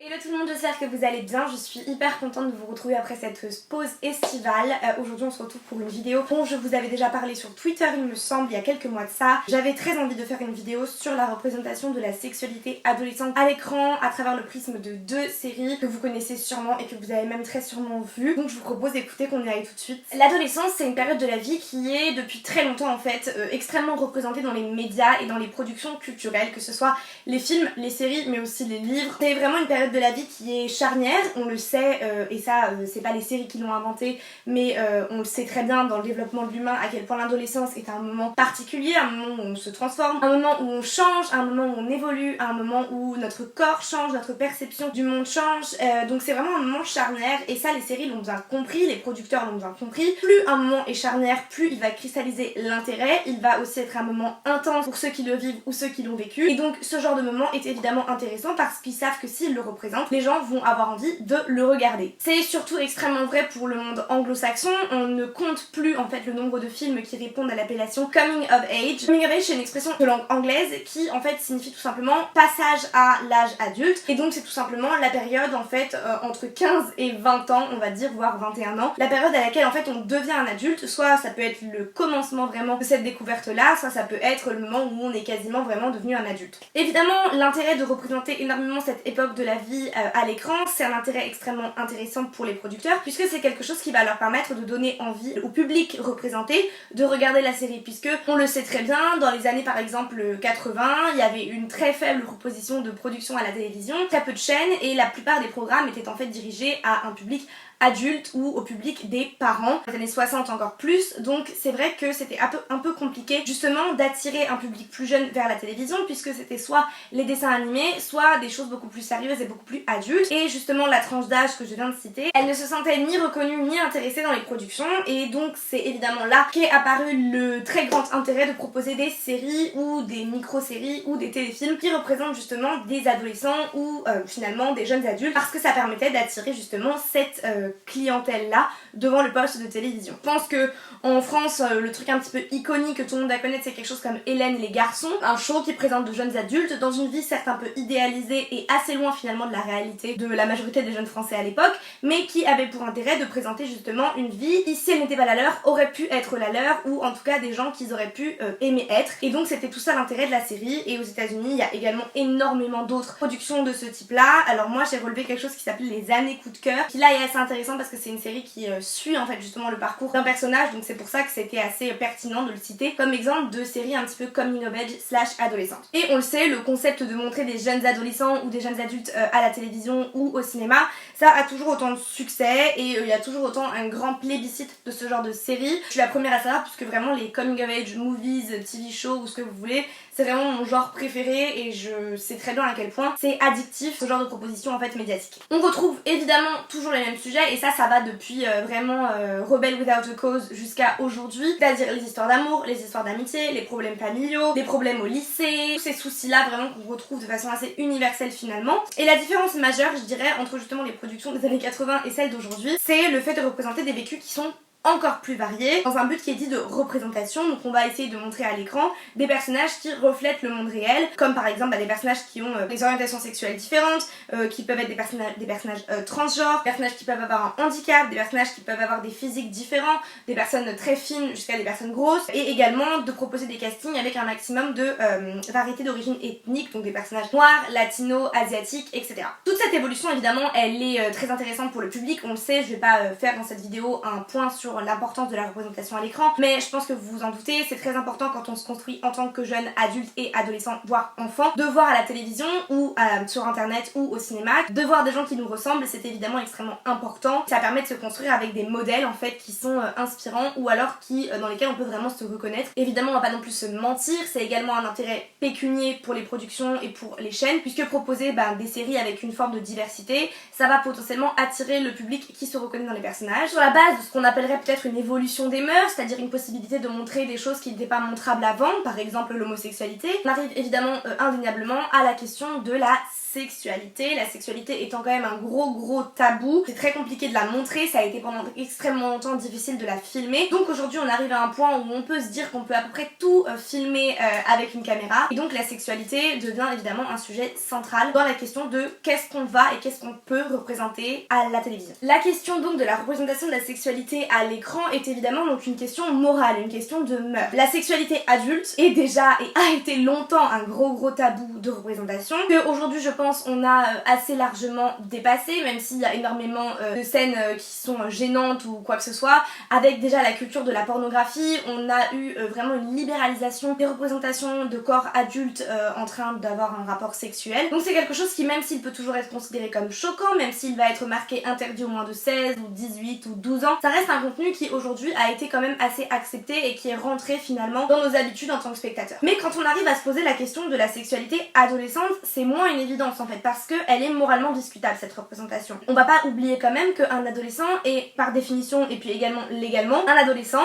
Hello tout le monde, j'espère que vous allez bien. Je suis hyper contente de vous retrouver après cette pause estivale. Aujourd'hui on se retrouve pour une vidéo dont je vous avais déjà parlé sur Twitter il me semble il y a quelques mois de ça. J'avais très envie de faire une vidéo sur la représentation de la sexualité adolescente à l'écran à travers le prisme de deux séries que vous connaissez sûrement et que vous avez même très sûrement vues. Donc je vous propose d'écouter, qu'on y aille tout de suite. L'adolescence, c'est une période de la vie qui est depuis très longtemps en fait extrêmement représentée dans les médias et dans les productions culturelles, que ce soit les films, les séries mais aussi les livres. C'est vraiment une période de la vie qui est charnière, on le sait, et ça c'est pas les séries qui l'ont inventé, mais on le sait très bien dans le développement de l'humain à quel point l'adolescence est un moment particulier, un moment où on se transforme, un moment où on change, un moment où on évolue, un moment où notre corps change, notre perception du monde change, donc c'est vraiment un moment charnière et ça les séries l'ont bien compris, les producteurs l'ont bien compris. Plus un moment est charnière, plus il va cristalliser l'intérêt, il va aussi être un moment intense pour ceux qui le vivent ou ceux qui l'ont vécu, et donc ce genre de moment est évidemment intéressant parce qu'ils savent que s'ils le représentent, les gens vont avoir envie de le regarder. C'est surtout extrêmement vrai pour le monde anglo-saxon, on ne compte plus en fait le nombre de films qui répondent à l'appellation coming of age. Coming of age c'est une expression de langue anglaise qui en fait signifie tout simplement passage à l'âge adulte, et donc c'est tout simplement la période en fait entre 15 et 20 ans on va dire, voire 21 ans, la période à laquelle en fait on devient un adulte. Soit ça peut être le commencement vraiment de cette découverte là, soit ça peut être le moment où on est quasiment vraiment devenu un adulte. Évidemment l'intérêt de représenter énormément cette époque de la vie à l'écran, c'est un intérêt extrêmement intéressant pour les producteurs puisque c'est quelque chose qui va leur permettre de donner envie au public représenté de regarder la série, puisque on le sait très bien, dans les années par exemple 80, il y avait une très faible proposition de production à la télévision, très peu de chaînes et la plupart des programmes étaient en fait dirigés à un public adulte ou au public des parents. Dans les années 60 encore plus, donc c'est vrai que c'était un peu compliqué justement d'attirer un public plus jeune vers la télévision puisque c'était soit les dessins animés, soit des choses beaucoup plus sérieuses et beaucoup plus adultes, et justement la tranche d'âge que je viens de citer, elle ne se sentait ni reconnue ni intéressée dans les productions, et donc c'est évidemment là qu'est apparu le très grand intérêt de proposer des séries ou des micro-séries ou des téléfilms qui représentent justement des adolescents ou finalement des jeunes adultes, parce que ça permettait d'attirer justement cette clientèle là devant le poste de télévision. Je pense que en France le truc un petit peu iconique que tout le monde va connaître, c'est quelque chose comme Hélène et les garçons, un show qui présente de jeunes adultes dans une vie certes un peu idéalisée et assez loin finalement de la réalité de la majorité des jeunes français à l'époque, mais qui avait pour intérêt de présenter justement une vie qui, si elle n'était pas la leur, aurait pu être la leur, ou en tout cas des gens qu'ils auraient pu aimer être, et donc c'était tout ça l'intérêt de la série. Et aux États-Unis il y a également énormément d'autres productions de ce type là. Alors moi j'ai relevé quelque chose qui s'appelle les années coup de cœur, qui là est assez intéressant parce que c'est une série qui suit en fait justement le parcours d'un personnage, donc c'est pour ça que c'était assez pertinent de le citer comme exemple de série un petit peu coming of age / adolescente. Et on le sait, le concept de montrer des jeunes adolescents ou des jeunes adultes à la télévision ou au cinéma, ça a toujours autant de succès et il y a toujours autant un grand plébiscite de ce genre de série. Je suis la première à savoir puisque vraiment les coming of age movies, TV shows ou ce que vous voulez, c'est vraiment mon genre préféré et je sais très bien à quel point c'est addictif ce genre de proposition en fait médiatique. On retrouve évidemment toujours les mêmes sujets et ça va depuis vraiment Rebel Without a Cause jusqu'à aujourd'hui, c'est-à-dire les histoires d'amour, les histoires d'amitié, les problèmes familiaux, les problèmes au lycée, tous ces soucis là vraiment qu'on retrouve de façon assez universelle finalement. Et la différence majeure je dirais entre justement les productions des années 80 et celles d'aujourd'hui, c'est le fait de représenter des vécus qui sont encore plus variés, dans un but qui est dit de représentation. Donc on va essayer de montrer à l'écran des personnages qui reflètent le monde réel, comme par exemple des personnages qui ont des orientations sexuelles différentes, qui peuvent être des personnages transgenres, des personnages qui peuvent avoir un handicap, des personnages qui peuvent avoir des physiques différents, des personnes très fines jusqu'à des personnes grosses, et également de proposer des castings avec un maximum de variété d'origine ethnique, donc des personnages noirs, latinos, asiatiques, etc. Toute cette évolution évidemment elle est très intéressante pour le public, on le sait, je vais pas faire dans cette vidéo un point sur l'importance de la représentation à l'écran, mais je pense que vous vous en doutez, c'est très important quand on se construit en tant que jeune adulte et adolescent, voire enfant, de voir à la télévision ou sur internet ou au cinéma, de voir des gens qui nous ressemblent, c'est évidemment extrêmement important. Ça permet de se construire avec des modèles en fait qui sont inspirants ou alors dans lesquels on peut vraiment se reconnaître. Évidemment on va pas non plus se mentir, c'est également un intérêt pécunier pour les productions et pour les chaînes, puisque proposer des séries avec une forme de diversité, ça va potentiellement attirer le public qui se reconnaît dans les personnages. Sur la base de ce qu'on appellerait peut-être une évolution des mœurs, c'est-à-dire une possibilité de montrer des choses qui n'étaient pas montrables avant, par exemple l'homosexualité, on arrive évidemment indéniablement à la question de la sexualité, la sexualité étant quand même un gros tabou. C'est très compliqué de la montrer, ça a été pendant extrêmement longtemps difficile de la filmer. Donc aujourd'hui on arrive à un point où on peut se dire qu'on peut à peu près tout filmer avec une caméra. Et donc la sexualité devient évidemment un sujet central dans la question de qu'est-ce qu'on va et qu'est-ce qu'on peut représenter à la télévision. La question donc de la représentation de la sexualité à l'écran est évidemment donc une question morale, une question de mœurs. La sexualité adulte est déjà et a été longtemps un gros tabou de représentation que aujourd'hui je pense on a assez largement dépassé, même s'il y a énormément de scènes qui sont gênantes ou quoi que ce soit. Avec déjà la culture de la pornographie, on a eu vraiment une libéralisation des représentations de corps adultes en train d'avoir un rapport sexuel. Donc c'est quelque chose qui, même s'il peut toujours être considéré comme choquant, même s'il va être marqué interdit au moins de 16 ou 18 ou 12 ans, ça reste un contenu qui aujourd'hui a été quand même assez accepté et qui est rentré finalement dans nos habitudes en tant que spectateur. Mais quand on arrive à se poser la question de la sexualité adolescente, c'est moins une évidence en fait, parce qu'elle est moralement discutable cette représentation. On va pas oublier quand même qu'un adolescent est par définition et puis également légalement, un adolescent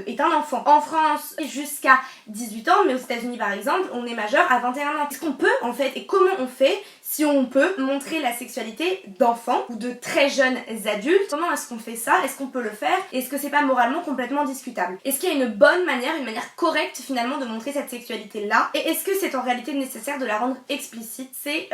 est un enfant. En France jusqu'à 18 ans, mais aux États-Unis par exemple, on est majeur à 21 ans. Est-ce qu'on peut en fait, et comment on fait si on peut montrer la sexualité d'enfants ou de très jeunes adultes? Comment est-ce qu'on fait ça? Est-ce qu'on peut le faire? Est-ce que c'est pas moralement complètement discutable? Est-ce qu'il y a une bonne manière, une manière correcte finalement de montrer cette sexualité-là? Et est-ce que c'est en réalité nécessaire de la rendre explicite? C'est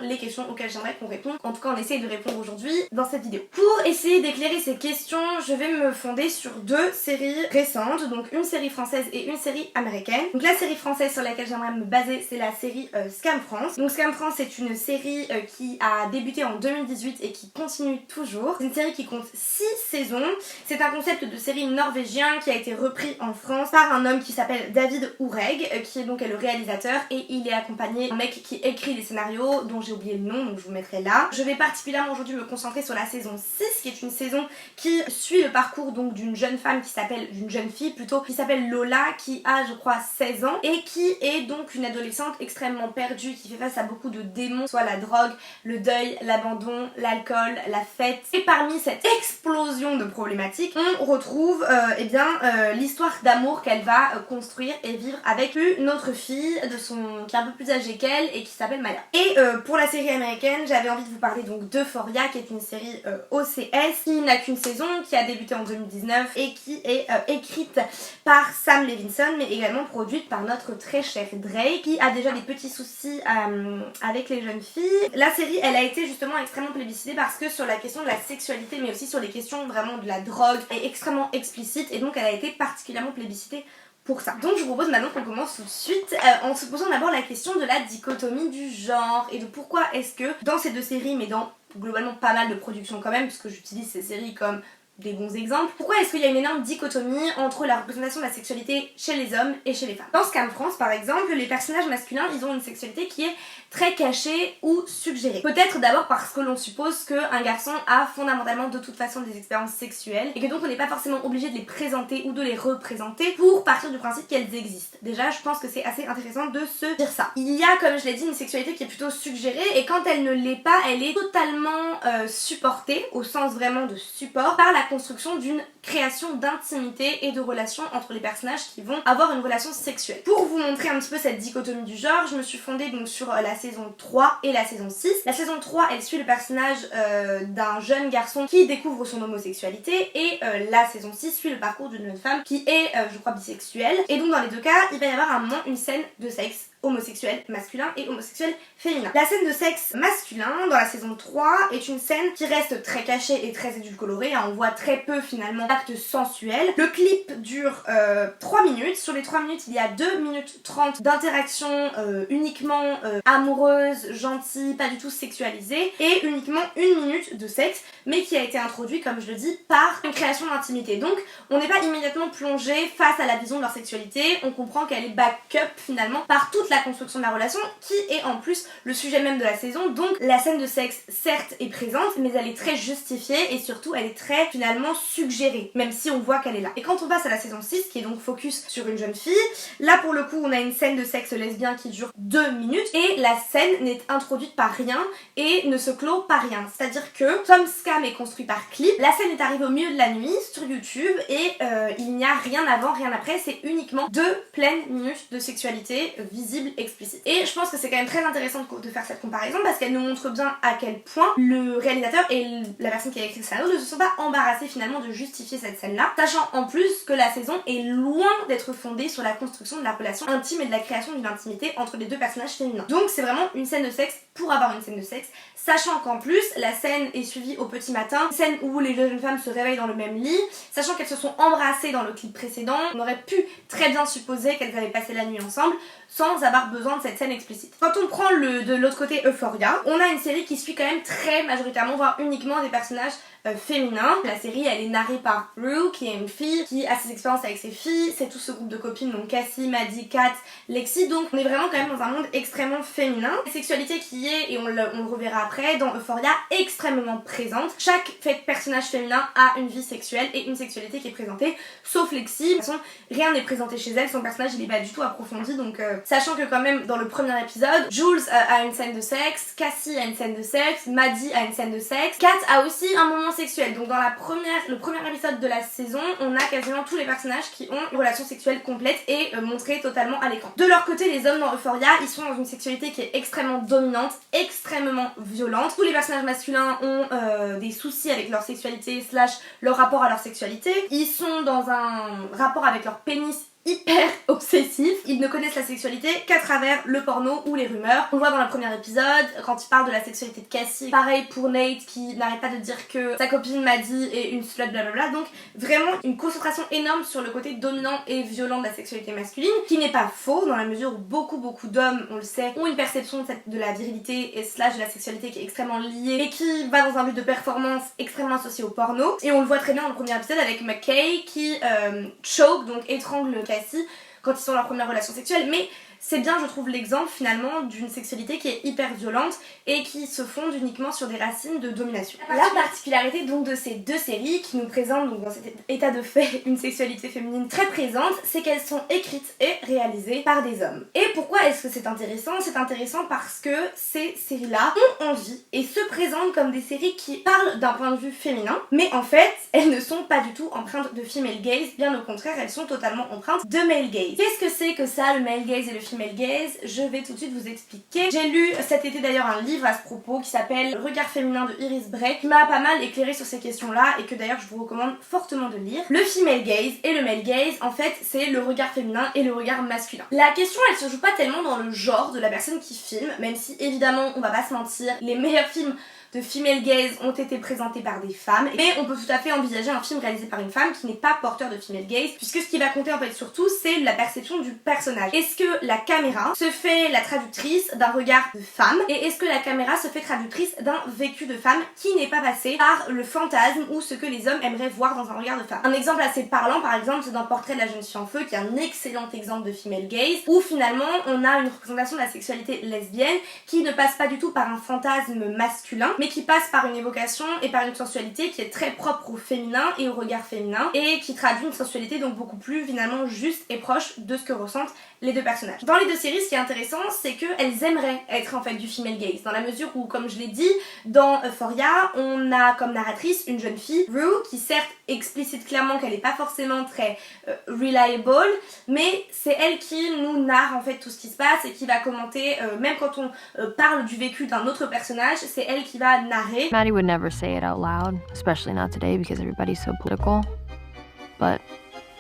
les questions auxquelles j'aimerais qu'on réponde. En tout cas, on essaye de répondre aujourd'hui dans cette vidéo. Pour essayer d'éclairer ces questions, je vais me fonder sur deux séries récentes, donc une série française et une série américaine. Donc la série française sur laquelle j'aimerais me baser, c'est la série Scam France. Donc Scam France, c'est une série qui a débuté en 2018 et qui continue toujours. C'est une série qui compte 6 saisons. C'est un concept de série norvégien qui a été repris en France par un homme qui s'appelle David Oureg, qui est donc le réalisateur, et il est accompagné d'un mec qui écrit les scénarios dont j'ai oublié le nom, donc je vous mettrai là. Je vais particulièrement aujourd'hui me concentrer sur la saison 6, qui est une saison qui suit le parcours donc d'une jeune femme d'une jeune fille plutôt, qui s'appelle Lola, qui a je crois 16 ans et qui est donc une adolescente extrêmement perdue, qui fait face à beaucoup de démons, soit la drogue, le deuil, l'abandon, l'alcool, la fête. Et parmi cette explosion de problématiques, on retrouve l'histoire d'amour qu'elle va construire et vivre avec une autre fille qui est un peu plus âgée qu'elle et qui s'appelle Maya. Et pour la série américaine, j'avais envie de vous parler donc d'Euphoria, qui est une série OCS qui n'a qu'une saison, qui a débuté en 2019 et qui est écrite par Sam Levinson, mais également produite par notre très cher Drake, qui a déjà des petits soucis avec les jeunes filles. La série, elle a été justement extrêmement plébiscitée parce que sur la question de la sexualité, mais aussi sur les questions vraiment de la drogue, est extrêmement explicite, et donc elle a été particulièrement plébiscitée pour ça. Donc je vous propose maintenant qu'on commence tout de suite en se posant d'abord la question de la dichotomie du genre et de pourquoi est-ce que dans ces deux séries, mais dans globalement pas mal de productions quand même, puisque j'utilise ces séries comme des bons exemples, pourquoi est-ce qu'il y a une énorme dichotomie entre la représentation de la sexualité chez les hommes et chez les femmes? Dans Scam France par exemple, les personnages masculins, ils ont une sexualité qui est très cachée ou suggérée. Peut-être d'abord parce que l'on suppose qu'un garçon a fondamentalement de toute façon des expériences sexuelles et que donc on n'est pas forcément obligé de les présenter ou de les représenter pour partir du principe qu'elles existent. Déjà, je pense que c'est assez intéressant de se dire ça. Il y a, comme je l'ai dit, une sexualité qui est plutôt suggérée, et quand elle ne l'est pas, elle est totalement supportée, au sens vraiment de support, par la construction d'une création d'intimité et de relations entre les personnages qui vont avoir une relation sexuelle. Pour vous montrer un petit peu cette dichotomie du genre, je me suis fondée donc sur la saison 3 et la saison 6. La saison 3, elle suit le personnage d'un jeune garçon qui découvre son homosexualité, et la saison 6 suit le parcours d'une jeune femme qui est, je crois, bisexuelle. Et donc dans les deux cas, il va y avoir un moment une scène de sexe homosexuel masculin et homosexuel féminin. La scène de sexe masculin dans la saison 3 est une scène qui reste très cachée et très édulcorée, on voit très peu finalement d'actes sensuels. Le clip dure 3 minutes, sur les 3 minutes il y a 2 minutes 30 d'interaction uniquement amoureuse, gentille, pas du tout sexualisée, et uniquement 1 minute de sexe, mais qui a été introduit, comme je le dis, par une création d'intimité. Donc on n'est pas immédiatement plongé face à la vision de leur sexualité, on comprend qu'elle est back-up finalement par toute la construction de la relation, qui est en plus le sujet même de la saison. Donc la scène de sexe certes est présente, mais elle est très justifiée et surtout elle est très finalement suggérée, même si on voit qu'elle est là. Et quand on passe à la saison 6, qui est donc focus sur une jeune fille, là pour le coup on a une scène de sexe lesbien qui dure 2 minutes, et la scène n'est introduite par rien et ne se clôt par rien. C'est-à-dire que comme Scam est construit par clip, la scène est arrivée au milieu de la nuit sur YouTube, et il n'y a rien avant, rien après, c'est uniquement 2 pleines minutes de sexualité visible cible explicite. Et je pense que c'est quand même très intéressant de faire cette comparaison parce qu'elle nous montre bien à quel point le réalisateur et la personne qui a écrit le scénario ne se sont pas embarrassés finalement de justifier cette scène-là, sachant en plus que la saison est loin d'être fondée sur la construction de la relation intime et de la création d'une intimité entre les deux personnages féminins. Donc c'est vraiment une scène de sexe pour avoir une scène de sexe, sachant qu'en plus la scène est suivie au petit matin, une scène où les deux jeunes femmes se réveillent dans le même lit, sachant qu'elles se sont embrassées dans le clip précédent, on aurait pu très bien supposer qu'elles avaient passé la nuit ensemble sans avoir besoin de cette scène explicite. Quand on prend de l'autre côté Euphoria, on a une série qui suit quand même très majoritairement, voire uniquement des personnages féminins. La série elle est narrée par Rue qui est une fille qui a ses expériences avec ses filles, c'est tout ce groupe de copines, donc Cassie, Maddie, Kat, Lexi, donc on est vraiment quand même dans un monde extrêmement féminin. La sexualité qui est, et on le reverra après, dans Euphoria extrêmement présente. Chaque personnage féminin a une vie sexuelle et une sexualité qui est présentée, sauf Lexi. De toute façon, rien n'est présenté chez elle, son personnage il est pas du tout approfondi, donc sachant que quand même dans le premier épisode, Jules a une scène de sexe, Cassie a une scène de sexe, Maddie a une scène de sexe, Kat a aussi un moment sexuel. Donc dans le premier épisode de la saison, on a quasiment tous les personnages qui ont une relation sexuelle complète et montrée totalement à l'écran. De leur côté, les hommes dans Euphoria, ils sont dans une sexualité qui est extrêmement dominante, extrêmement violente. Tous les personnages masculins ont des soucis avec leur sexualité / leur rapport à leur sexualité. Ils sont dans un rapport avec leur pénis hyper obsessif. Ils ne connaissent la sexualité qu'à travers le porno ou les rumeurs. On le voit dans le premier épisode, quand il parle de la sexualité de Cassie. Pareil pour Nate qui n'arrête pas de dire que sa copine Maddie est une slut, blablabla. Donc vraiment une concentration énorme sur le côté dominant et violent de la sexualité masculine, qui n'est pas faux dans la mesure où beaucoup d'hommes, on le sait, ont une perception de la virilité et / de la sexualité qui est extrêmement liée et qui va dans un but de performance extrêmement associé au porno. Et on le voit très bien dans le premier épisode avec McKay qui choke, donc étrangle Cassie quand ils sont dans leur première relation sexuelle, mais c'est bien je trouve l'exemple finalement d'une sexualité qui est hyper violente et qui se fonde uniquement sur des racines de domination. La particularité donc de ces deux séries qui nous présentent donc dans cet état de fait une sexualité féminine très présente, c'est qu'elles sont écrites et réalisées par des hommes. Et pourquoi est-ce que c'est intéressant? C'est intéressant parce que ces séries-là ont envie et se présentent comme des séries qui parlent d'un point de vue féminin, mais en fait elles ne sont pas du tout empreintes de female gaze, bien au contraire elles sont totalement empreintes de male gaze. Qu'est-ce que c'est que ça, le male gaze et le female gaze? Je vais tout de suite vous expliquer. J'ai lu cet été d'ailleurs un livre à ce propos qui s'appelle Regard féminin de Iris Bray, qui m'a pas mal éclairé sur ces questions-là et que d'ailleurs je vous recommande fortement de lire. Le female gaze et le male gaze, en fait, c'est le regard féminin et le regard masculin. La question, elle se joue pas tellement dans le genre de la personne qui filme, même si évidemment, on va pas se mentir, les meilleurs films de female gaze ont été présentés par des femmes, mais on peut tout à fait envisager un film réalisé par une femme qui n'est pas porteur de female gaze, puisque ce qui va compter en fait surtout c'est la perception du personnage. Est-ce que la caméra se fait la traductrice d'un regard de femme, et est-ce que la caméra se fait traductrice d'un vécu de femme qui n'est pas passé par le fantasme ou ce que les hommes aimeraient voir dans un regard de femme. Un exemple assez parlant par exemple c'est dans Portrait de la jeune fille en feu, qui est un excellent exemple de female gaze, où finalement on a une représentation de la sexualité lesbienne qui ne passe pas du tout par un fantasme masculin, mais qui passe par une évocation et par une sensualité qui est très propre au féminin et au regard féminin et qui traduit une sensualité donc beaucoup plus finalement juste et proche de ce que ressentent les deux personnages. Dans les deux séries, ce qui est intéressant, c'est qu'elles aimeraient être en fait du female gaze, dans la mesure où, comme je l'ai dit, dans Euphoria, on a comme narratrice une jeune fille, Rue, qui certes explicite clairement qu'elle n'est pas forcément très reliable, mais c'est elle qui nous narre en fait tout ce qui se passe et qui va commenter, même quand on parle du vécu d'un autre personnage, c'est elle qui va narrer. Maddie would never say it out loud, especially not today because everybody's so political, but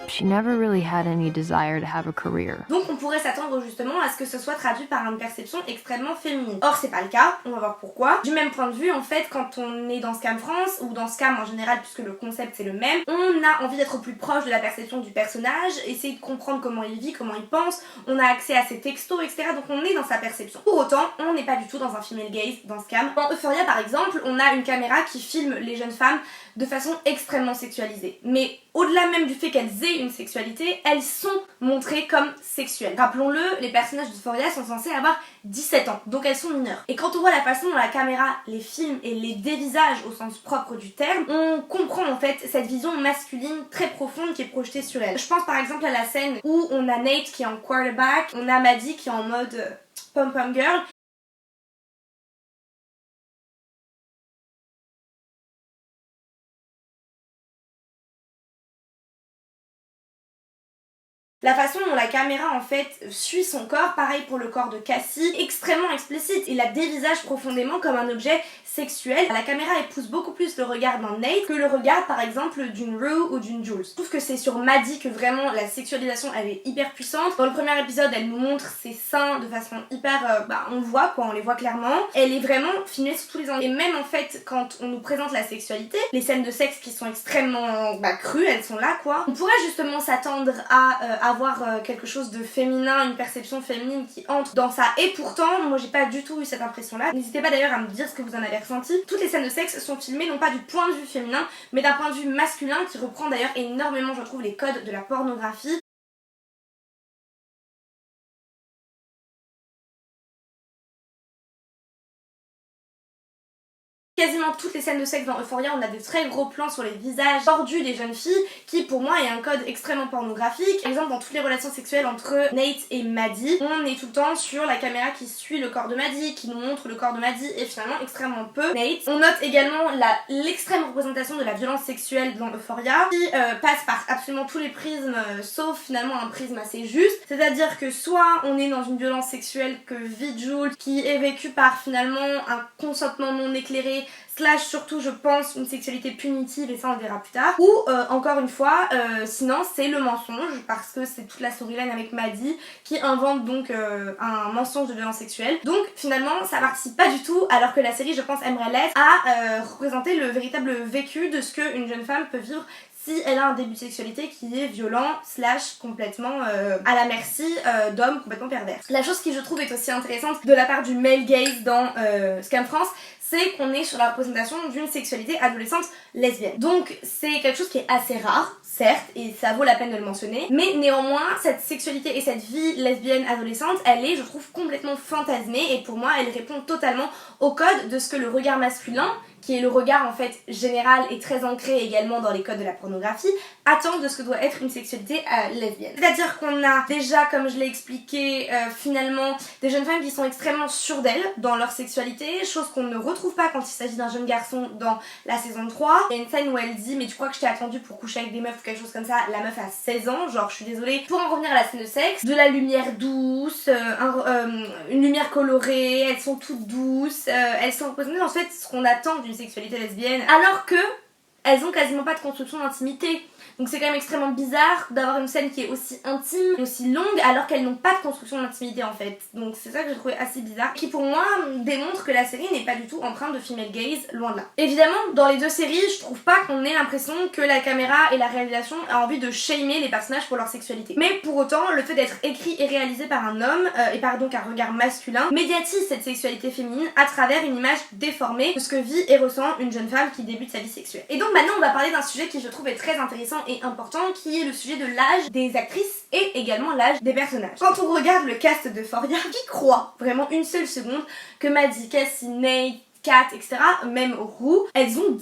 she never really had any desire to have a career. Donc on pourrait s'attendre justement à ce que ce soit traduit par une perception extrêmement féminine. Or c'est pas le cas, on va voir pourquoi. Du même point de vue, en fait, quand on est dans Scam France, ou dans Scam en général, puisque le concept c'est le même, on a envie d'être plus proche de la perception du personnage, essayer de comprendre comment il vit, comment il pense, on a accès à ses textos, etc. Donc on est dans sa perception. Pour autant, on n'est pas du tout dans un female gaze dans Scam. Dans Euphoria par exemple, on a une caméra qui filme les jeunes femmes de façon extrêmement sexualisée. Mais au-delà même du fait qu'elles aient une sexualité, elles sont montrées comme sexuelles. Rappelons-le, les personnages d'Euphoria sont censés avoir 17 ans, donc elles sont mineures. Et quand on voit la façon dont la caméra les filme et les dévisage au sens propre du terme, on comprend en fait cette vision masculine très profonde qui est projetée sur elle. Je pense par exemple à la scène où on a Nate qui est en quarterback, on a Maddie qui est en mode pom-pom girl, La façon dont la caméra en fait suit son corps, pareil pour le corps de Cassie, extrêmement explicite. Il la dévisage profondément comme un objet sexuel. La caméra épouse beaucoup plus le regard d'un Nate que le regard par exemple d'une Rue ou d'une Jules. Je trouve que c'est sur Maddie que vraiment la sexualisation elle est hyper puissante. Dans le premier épisode elle nous montre ses seins de façon hyper... on le voit quoi, on les voit clairement. Elle est vraiment filmée sous tous les angles. Et même en fait quand on nous présente la sexualité, les scènes de sexe qui sont extrêmement crues, elles sont là quoi. On pourrait justement s'attendre à avoir quelque chose de féminin, une perception féminine qui entre dans ça. Et pourtant, moi j'ai pas du tout eu cette impression là. N'hésitez pas d'ailleurs à me dire ce que vous en avez ressenti. Toutes les scènes de sexe sont filmées non pas du point de vue féminin, mais d'un point de vue masculin qui reprend d'ailleurs énormément, je trouve, les codes de la pornographie. Quasiment toutes les scènes de sexe dans Euphoria, on a des très gros plans sur les visages tordus des jeunes filles, qui pour moi est un code extrêmement pornographique. Par exemple, dans toutes les relations sexuelles entre Nate et Maddie, on est tout le temps sur la caméra qui suit le corps de Maddie, qui nous montre le corps de Maddie et finalement extrêmement peu Nate. On note également l'extrême représentation de la violence sexuelle dans Euphoria, qui passe par absolument tous les prismes, sauf finalement un prisme assez juste. C'est-à-dire que soit on est dans une violence sexuelle que vit Jules, qui est vécue par finalement un consentement non éclairé, slash surtout je pense une sexualité punitive, et ça on le verra plus tard, ou encore une fois sinon c'est le mensonge, parce que c'est toute la storyline avec Maddie qui invente donc un mensonge de violence sexuelle. Donc finalement ça participe pas du tout, alors que la série je pense aimerait l'être, à représenter le véritable vécu de ce qu'une jeune femme peut vivre si elle a un début de sexualité qui est violent, slash complètement à la merci d'hommes complètement pervers. La chose qui je trouve est aussi intéressante de la part du male gaze dans Scam France, c'est qu'on est sur la représentation d'une sexualité adolescente lesbienne. Donc c'est quelque chose qui est assez rare, certes, et ça vaut la peine de le mentionner, mais néanmoins cette sexualité et cette vie lesbienne adolescente, elle est, je trouve, complètement fantasmée, et pour moi elle répond totalement au code de ce que le regard masculin, qui est le regard en fait général et très ancré également dans les codes de la pornographie, attend de ce que doit être une sexualité lesbienne. C'est-à-dire qu'on a déjà, comme je l'ai expliqué, finalement des jeunes femmes qui sont extrêmement sûres d'elles dans leur sexualité, chose qu'on ne retrouve pas quand il s'agit d'un jeune garçon dans la saison 3. Il y a une scène où elle dit mais tu crois que je t'ai attendu pour coucher avec des meufs ou quelque chose comme ça, la meuf a 16 ans, genre je suis désolée. Pour en revenir à la scène de sexe, de la lumière douce, une lumière colorée, elles sont toutes douces, elles sont représentées en fait ce qu'on attend d'une sexualité lesbienne, alors que elles ont quasiment pas de construction d'intimité. Donc c'est quand même extrêmement bizarre d'avoir une scène qui est aussi intime et aussi longue alors qu'elles n'ont pas de construction d'intimité en fait. Donc c'est ça que j'ai trouvé assez bizarre, qui pour moi démontre que la série n'est pas du tout empreinte de female gaze, loin de là. Évidemment dans les deux séries je trouve pas qu'on ait l'impression que la caméra et la réalisation a envie de shamer les personnages pour leur sexualité. Mais pour autant le fait d'être écrit et réalisé par un homme et par donc un regard masculin médiatise cette sexualité féminine à travers une image déformée de ce que vit et ressent une jeune femme qui débute sa vie sexuelle. Et donc maintenant on va parler d'un sujet qui je trouve est très intéressant et important, qui est le sujet de l'âge des actrices et également l'âge des personnages. Quand on regarde le cast d'Euphoria, qui croit vraiment une seule seconde que Maddie, Cassie, Nate, Kat, etc., même Rue, elles ont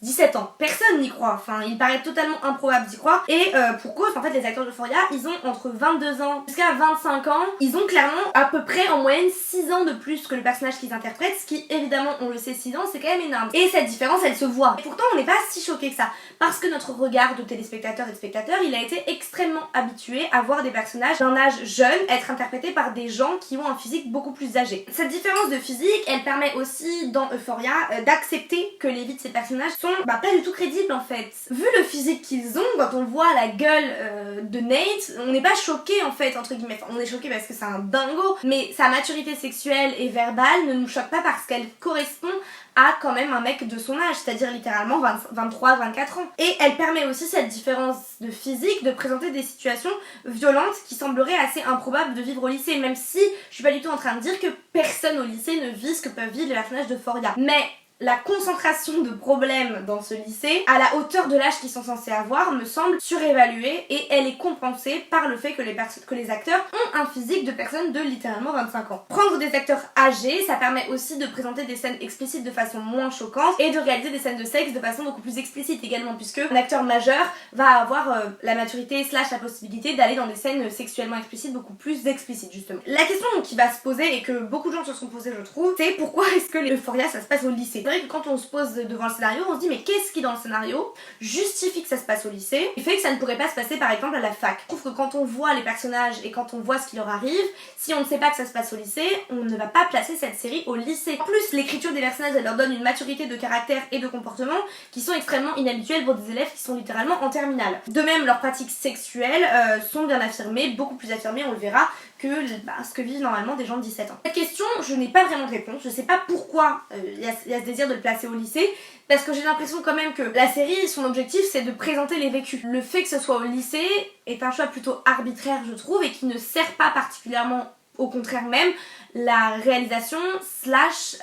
17 ans. Personne n'y croit, enfin il paraît totalement improbable d'y croire, et pour cause en fait les acteurs d'Euphoria ils ont entre 22 ans jusqu'à 25 ans, ils ont clairement à peu près en moyenne 6 ans de plus que le personnage qu'ils interprètent, ce qui évidemment on le sait 6 ans c'est quand même énorme, et cette différence elle se voit. Et pourtant on n'est pas si choqué que ça, parce que notre regard de téléspectateur et de spectateur il a été extrêmement habitué à voir des personnages d'un âge jeune être interprétés par des gens qui ont un physique beaucoup plus âgé. Cette différence de physique elle permet aussi dans Euphoria d'accepter que les vies de ces personnages sont pas du tout crédibles en fait. Vu le physique qu'ils ont, quand on voit la gueule de Nate, on n'est pas choqué en fait entre guillemets, enfin, on est choqué parce que c'est un dingo, mais sa maturité sexuelle et verbale ne nous choque pas parce qu'elle correspond à quand même un mec de son âge, c'est-à-dire littéralement 23-24 ans. Et elle permet aussi cette différence de physique de présenter des situations violentes qui sembleraient assez improbables de vivre au lycée, même si je suis pas du tout en train de dire que personne au lycée ne vit ce que peuvent vivre les personnages d'Euphoria. Mais la concentration de problèmes dans ce lycée, à la hauteur de l'âge qu'ils sont censés avoir, me semble surévaluée, et elle est compensée par le fait que les acteurs ont un physique de personnes de littéralement 25 ans. Prendre des acteurs âgés, ça permet aussi de présenter des scènes explicites de façon moins choquante et de réaliser des scènes de sexe de façon beaucoup plus explicite également, puisque un acteur majeur va avoir la maturité slash la possibilité d'aller dans des scènes sexuellement explicites beaucoup plus explicites justement. La question qui va se poser et que beaucoup de gens se sont posées je trouve, c'est pourquoi est-ce que Euphoria ça se passe au lycée? C'est vrai que quand on se pose devant le scénario, on se dit mais qu'est-ce qui dans le scénario justifie que ça se passe au lycée et fait que ça ne pourrait pas se passer par exemple à la fac. Je trouve que quand on voit les personnages et quand on voit ce qui leur arrive, si on ne sait pas que ça se passe au lycée, on ne va pas placer cette série au lycée. En plus, l'écriture des personnages, elle leur donne une maturité de caractère et de comportement qui sont extrêmement inhabituelles pour des élèves qui sont littéralement en terminale. De même, leurs pratiques sexuelles sont bien affirmées, beaucoup plus affirmées, on le verra, que ce que vivent normalement des gens de 17 ans. Cette question, je n'ai pas vraiment de réponse, je sais pas pourquoi il y a ce désir de le placer au lycée, parce que j'ai l'impression quand même que la série, son objectif c'est de présenter les vécus. Le fait que ce soit au lycée est un choix plutôt arbitraire je trouve et qui ne sert pas particulièrement, au contraire même, la réalisation slash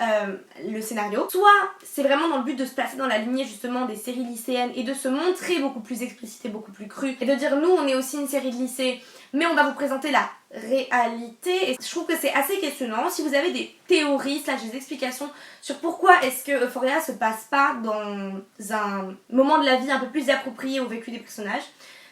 le scénario. Soit c'est vraiment dans le but de se placer dans la lignée justement des séries lycéennes et de se montrer beaucoup plus explicite et beaucoup plus cru et de dire nous on est aussi une série de lycée mais on va vous présenter la réalité et je trouve que c'est assez questionnant. Si vous avez des théories slash des explications sur pourquoi est-ce que Euphoria se passe pas dans un moment de la vie un peu plus approprié au vécu des personnages,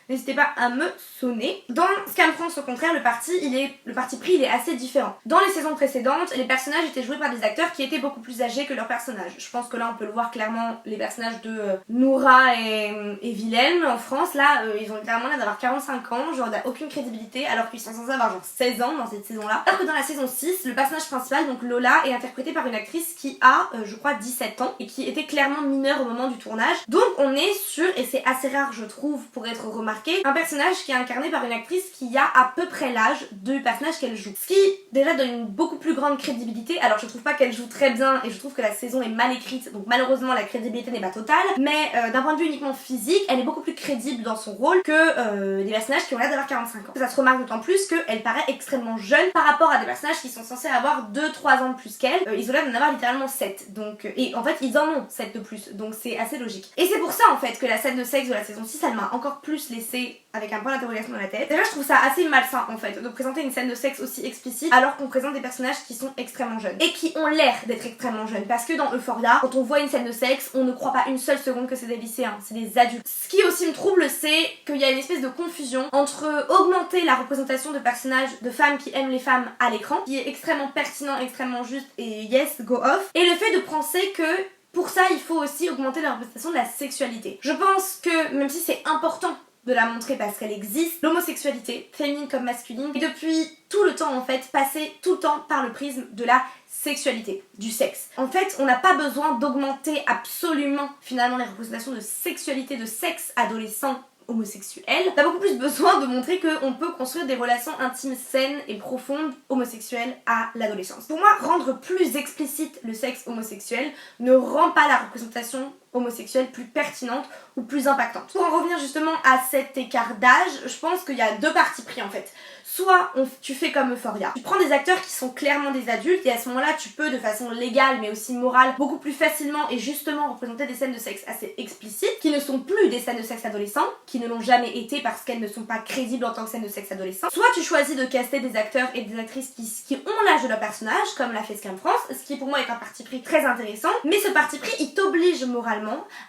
n'hésitez pas à me sonner. Dans Scam France, au contraire, le parti pris il est assez différent. Dans les saisons précédentes, les personnages étaient joués par des acteurs qui étaient beaucoup plus âgés que leurs personnages. Je pense que là on peut le voir clairement, les personnages de Noura et Wilhelm en France, là ils ont littéralement l'air d'avoir 45 ans, genre aucune crédibilité alors qu'ils sont censés avoir genre 16 ans dans cette saison là. Alors que dans la saison 6, le personnage principal, donc Lola, est interprété par une actrice qui a je crois 17 ans et qui était clairement mineure au moment du tournage. Donc on est sur, et c'est assez rare je trouve pour être remarqué, un personnage qui est incarné par une actrice qui a à peu près l'âge du personnage qu'elle joue. Ce qui déjà donne une beaucoup plus grande crédibilité. Alors je trouve pas qu'elle joue très bien et je trouve que la saison est mal écrite, donc malheureusement la crédibilité n'est pas totale, mais d'un point de vue uniquement physique, elle est beaucoup plus crédible dans son rôle que des personnages qui ont l'air d'avoir 45 ans. Ça se remarque d'autant plus qu'elle paraît extrêmement jeune par rapport à des personnages qui sont censés avoir 2-3 ans de plus qu'elle. Ils ont l'air d'en avoir littéralement 7, donc, et en fait ils en ont 7 de plus, donc c'est assez logique. Et c'est pour ça en fait que la scène de sexe de la saison 6 elle m'a encore plus laissé avec un point d'interrogation dans la tête. Déjà je trouve ça assez malsain en fait de présenter une scène de sexe aussi explicite alors qu'on présente des personnages qui sont extrêmement jeunes et qui ont l'air d'être extrêmement jeunes, parce que dans Euphoria quand on voit une scène de sexe on ne croit pas une seule seconde que c'est des lycéens, c'est des adultes. Ce qui aussi me trouble c'est qu'il y a une espèce de confusion entre augmenter la représentation de personnages de femmes qui aiment les femmes à l'écran, qui est extrêmement pertinent, extrêmement juste et yes go off, et le fait de penser que pour ça il faut aussi augmenter la représentation de la sexualité. Je pense que même si c'est important de la montrer parce qu'elle existe, l'homosexualité, féminine comme masculine, et depuis tout le temps en fait, passer tout le temps par le prisme de la sexualité, du sexe. En fait, on n'a pas besoin d'augmenter absolument finalement les représentations de sexualité, de sexe adolescent homosexuel. T'as beaucoup plus besoin de montrer qu'on peut construire des relations intimes saines et profondes homosexuelles à l'adolescence. Pour moi, rendre plus explicite le sexe homosexuel ne rend pas la représentation homosexuelle plus pertinente ou plus impactante. Pour en revenir justement à cet écart d'âge, je pense qu'il y a deux partis pris en fait. Soit tu fais comme Euphoria, tu prends des acteurs qui sont clairement des adultes et à ce moment-là tu peux de façon légale mais aussi morale beaucoup plus facilement et justement représenter des scènes de sexe assez explicites qui ne sont plus des scènes de sexe adolescents, qui ne l'ont jamais été parce qu'elles ne sont pas crédibles en tant que scènes de sexe adolescent. Soit tu choisis de caster des acteurs et des actrices qui ont l'âge de leur personnage comme l'a fait Scam France, ce qui pour moi est un parti pris très intéressant, mais ce parti pris il t'oblige moralement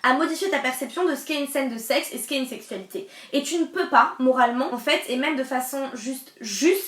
à modifier ta perception de ce qu'est une scène de sexe et ce qu'est une sexualité. Et tu ne peux pas, moralement, en fait, et même de façon juste,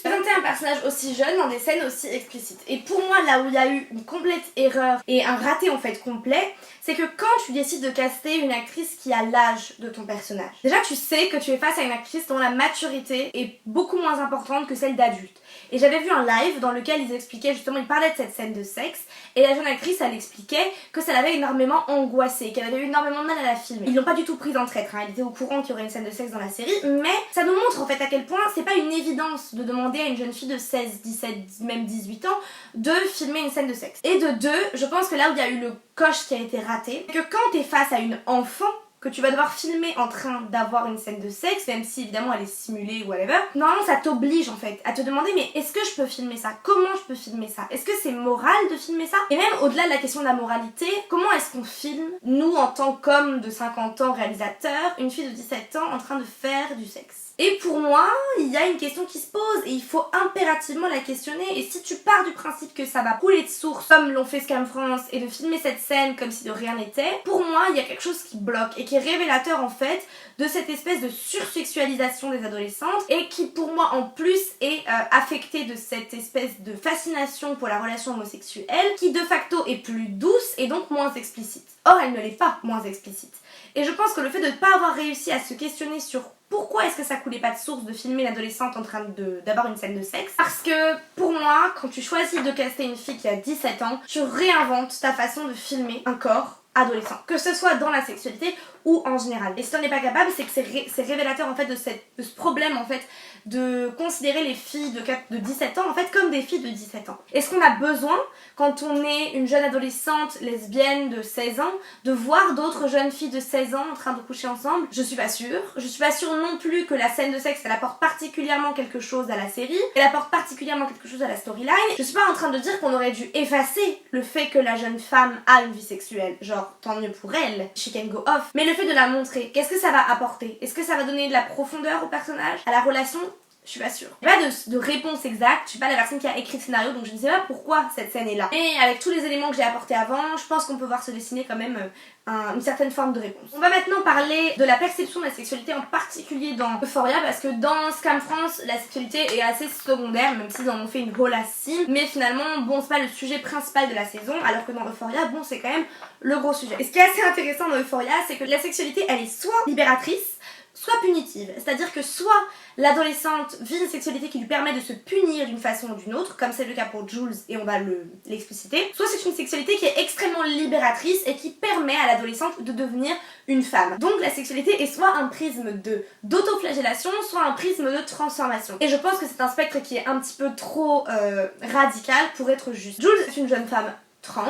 présenter un personnage aussi jeune dans des scènes aussi explicites. Et pour moi, là où il y a eu une complète erreur et un raté en fait complet, c'est que quand tu décides de caster une actrice qui a l'âge de ton personnage, déjà tu sais que tu es face à une actrice dont la maturité est beaucoup moins importante que celle d'adulte. Et j'avais vu un live dans lequel ils expliquaient justement, ils parlaient de cette scène de sexe et la jeune actrice elle expliquait que ça l'avait énormément angoissée, qu'elle avait eu énormément de mal à la filmer. Ils l'ont pas du tout prise en traître, hein. Elle était au courant qu'il y aurait une scène de sexe dans la série, mais ça nous montre en fait à quel point c'est pas une évidence de demander à une jeune fille de 16, 17, même 18 ans de filmer une scène de sexe. Et de deux, je pense que là où il y a eu le coche qui a été raté, c'est que quand t'es face à une enfant que tu vas devoir filmer en train d'avoir une scène de sexe, même si évidemment elle est simulée ou whatever, normalement ça t'oblige en fait à te demander mais est-ce que je peux filmer ça? Comment je peux filmer ça? Est-ce que c'est moral de filmer ça? Et même au-delà de la question de la moralité, comment est-ce qu'on filme, nous en tant qu'hommes de 50 ans réalisateurs, une fille de 17 ans en train de faire du sexe? Et pour moi, il y a une question qui se pose et il faut impérativement la questionner. Et si tu pars du principe que ça va couler de source, comme l'ont fait Scam France, et de filmer cette scène comme si de rien n'était, pour moi, il y a quelque chose qui bloque et qui est révélateur en fait de cette espèce de sursexualisation des adolescentes et qui pour moi en plus est affectée de cette espèce de fascination pour la relation homosexuelle qui de facto est plus douce et donc moins explicite. Or, elle ne l'est pas moins explicite. Et je pense que le fait de ne pas avoir réussi à se questionner sur pourquoi est-ce que ça coulait pas de source de filmer l'adolescente en train d'avoir une scène de sexe, parce que pour moi, quand tu choisis de caster une fille qui a 17 ans, tu réinventes ta façon de filmer un corps adolescent, que ce soit dans la sexualité ou en général. Et si t'en es pas capable, c'est que c'est révélateur en fait de ce problème en fait de considérer les filles de 17 ans en fait comme des filles de 17 ans. Est-ce qu'on a besoin, quand on est une jeune adolescente lesbienne de 16 ans, de voir d'autres jeunes filles de 16 ans en train de coucher ensemble? Je suis pas sûre. Je suis pas sûre non plus que la scène de sexe elle apporte particulièrement quelque chose à la série, elle apporte particulièrement quelque chose à la storyline. Je suis pas en train de dire qu'on aurait dû effacer le fait que la jeune femme a une vie sexuelle, genre tant mieux pour elle, she can go off, mais le fait de la montrer, qu'est-ce que ça va apporter? Est-ce que ça va donner de la profondeur au personnage, à la relation? Je suis pas sûre. J'ai pas de réponse exacte, je suis pas la personne qui a écrit le scénario donc je ne sais pas pourquoi cette scène est là. Mais avec tous les éléments que j'ai apportés avant, je pense qu'on peut voir se dessiner quand même une certaine forme de réponse. On va maintenant parler de la perception de la sexualité en particulier dans Euphoria parce que dans Scam France, la sexualité est assez secondaire même s'ils en ont fait une whole scene. Mais finalement, bon c'est pas le sujet principal de la saison alors que dans Euphoria, bon c'est quand même le gros sujet. Et ce qui est assez intéressant dans Euphoria, c'est que la sexualité elle est soit libératrice, soit punitive. C'est-à-dire que soit l'adolescente vit une sexualité qui lui permet de se punir d'une façon ou d'une autre, comme c'est le cas pour Jules et on va l'expliciter, soit c'est une sexualité qui est extrêmement libératrice et qui permet à l'adolescente de devenir une femme. Donc la sexualité est soit un prisme d'autoflagellation, soit un prisme de transformation. Et je pense que c'est un spectre qui est un petit peu trop radical pour être juste. Jules est une jeune femme trans